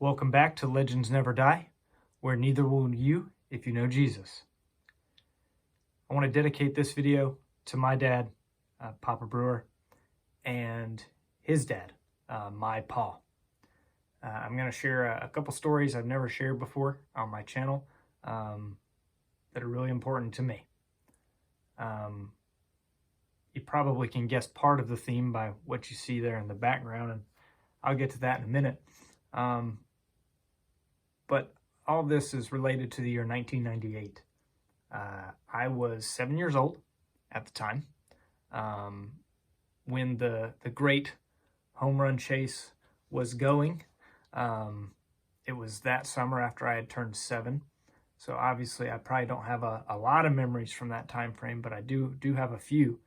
Welcome back to Legends Never Die, where neither will you if you know Jesus. I want to dedicate this video to my dad, Papa Brewer, and his dad, my Pa. I'm going to share a couple stories I've never shared before on my channel that are really important to me. You probably can guess part of the theme by what you see there in the background, and I'll get to that in a minute. But all this is related to the year 1998. I was 7 years old at the time when the great home run chase was going. It was that summer after I had turned 7. So obviously I probably don't have a lot of memories from that time frame, but I do have a few.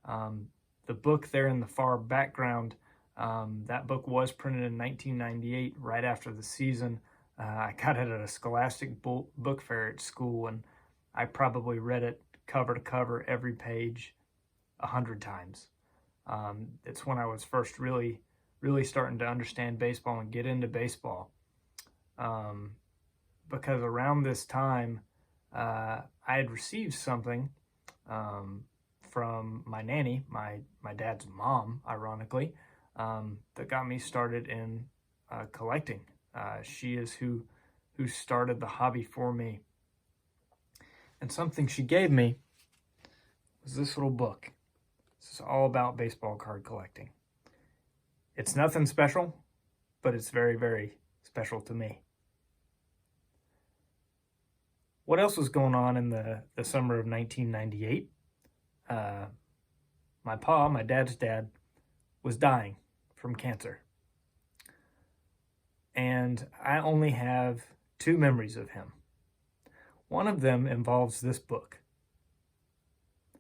The book there in the far background, that book was printed in 1998, right after the season. I got it at a Scholastic book fair at school, and I probably read it cover to cover, every page, 100 times. It's when I was first really starting to understand baseball and get into baseball. Because around this time, I had received something from my nanny, my dad's mom, ironically, that got me started in collecting. She is who started the hobby for me. And something she gave me was this little book. This is all about baseball card collecting. It's nothing special, but it's very, very special to me. What else was going on in the summer of 1998? My pa, my dad's dad, was dying from cancer. And I only have 2 memories of him. One of them involves this book. I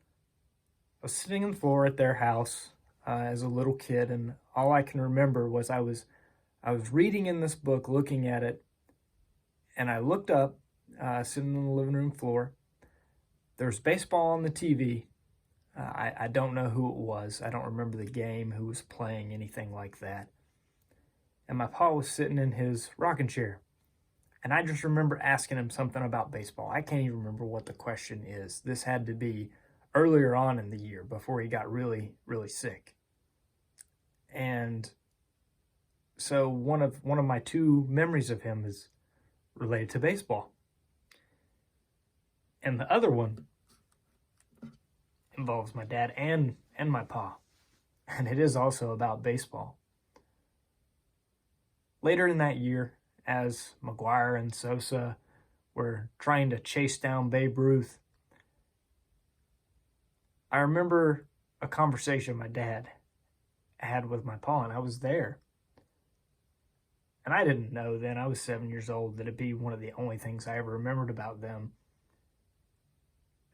was sitting on the floor at their house as a little kid, and all I can remember was I was reading in this book, looking at it, and I looked up, sitting on the living room floor. There's baseball on the TV. I don't know who it was. I don't remember the game, who was playing, anything like that. And my pa was sitting in his rocking chair. And I just remember asking him something about baseball. I can't even remember what the question is. This had to be earlier on in the year, before he got really sick. And so one of my 2 memories of him is related to baseball. And the other one involves my dad and my pa. And it is also about baseball. Later in that year, as McGuire and Sosa were trying to chase down Babe Ruth, I remember a conversation my dad had with my pa, and I was there. And I didn't know then, I was 7 years old, that it'd be one of the only things I ever remembered about them.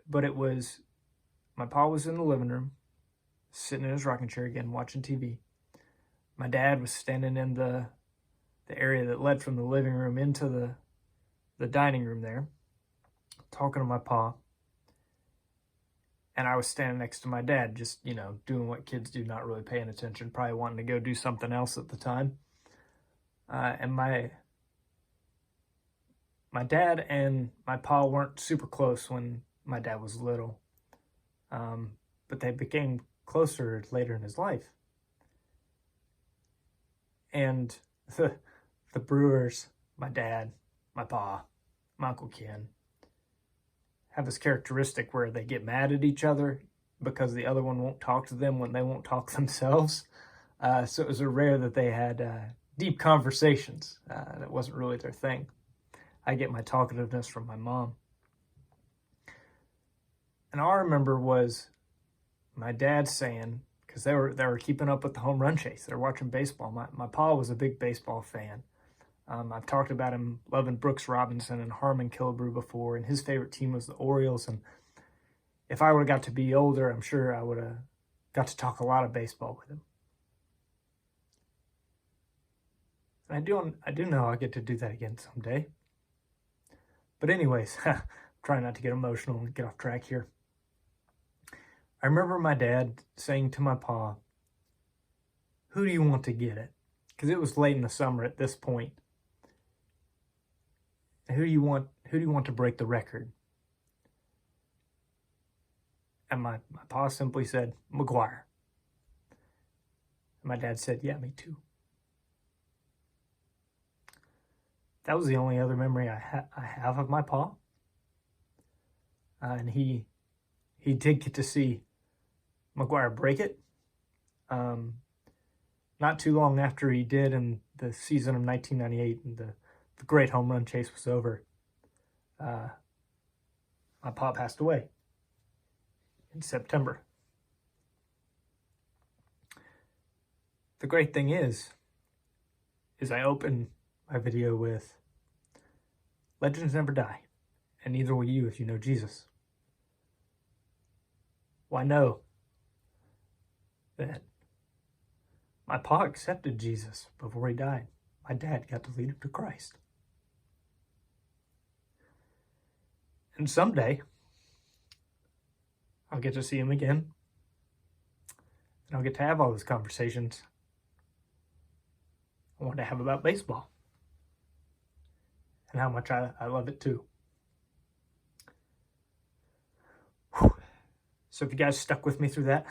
But it was, my pa was in the living room, sitting in his rocking chair again, watching TV. My dad was standing in the area that led from the living room into the dining room there, talking to my pa. And I was standing next to my dad, just, doing what kids do, not really paying attention, probably wanting to go do something else at the time. And my dad and my pa weren't super close when my dad was little, but they became closer later in his life. And the Brewers, my dad, my pa, my Uncle Ken, have this characteristic where they get mad at each other because the other one won't talk to them when they won't talk themselves. So it was rare that they had deep conversations. That wasn't really their thing. I get my talkativeness from my mom. And all I remember was my dad saying, because they were keeping up with the home run chase. They were watching baseball. My pa was a big baseball fan. I've talked about him loving Brooks Robinson and Harmon Killebrew before, and his favorite team was the Orioles. And if I would have got to be older, I'm sure I would have got to talk a lot of baseball with him. And I do know I'll get to do that again someday. But anyways, try not to get emotional and get off track here. I remember my dad saying to my pa, "Who do you want to get it?" Because it was late in the summer at this point. Who do you want to break the record? And my pa simply said, McGuire. And my dad said, yeah, me too. That was the only other memory I have of my pa. And he did get to see McGuire break it. Not too long after he did in the season of 1998, and the great home run chase was over, my pa passed away in September. The great thing is I open my video with, legends never die, and neither will you if you know Jesus. Well, I know that my pa accepted Jesus before he died. My dad got to lead him to Christ. And someday, I'll get to see him again, and I'll get to have all those conversations I want to have about baseball and how much I love it too. Whew. So if you guys stuck with me through that,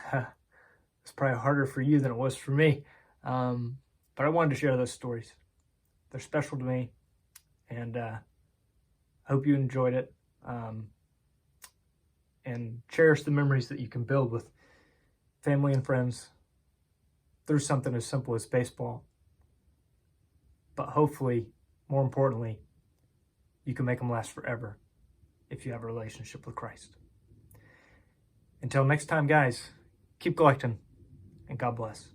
it's probably harder for you than it was for me. But I wanted to share those stories. They're special to me, and I hope you enjoyed it. And cherish the memories that you can build with family and friends through something as simple as baseball. But hopefully, more importantly, you can make them last forever if you have a relationship with Christ. Until next time, guys, keep collecting, and God bless.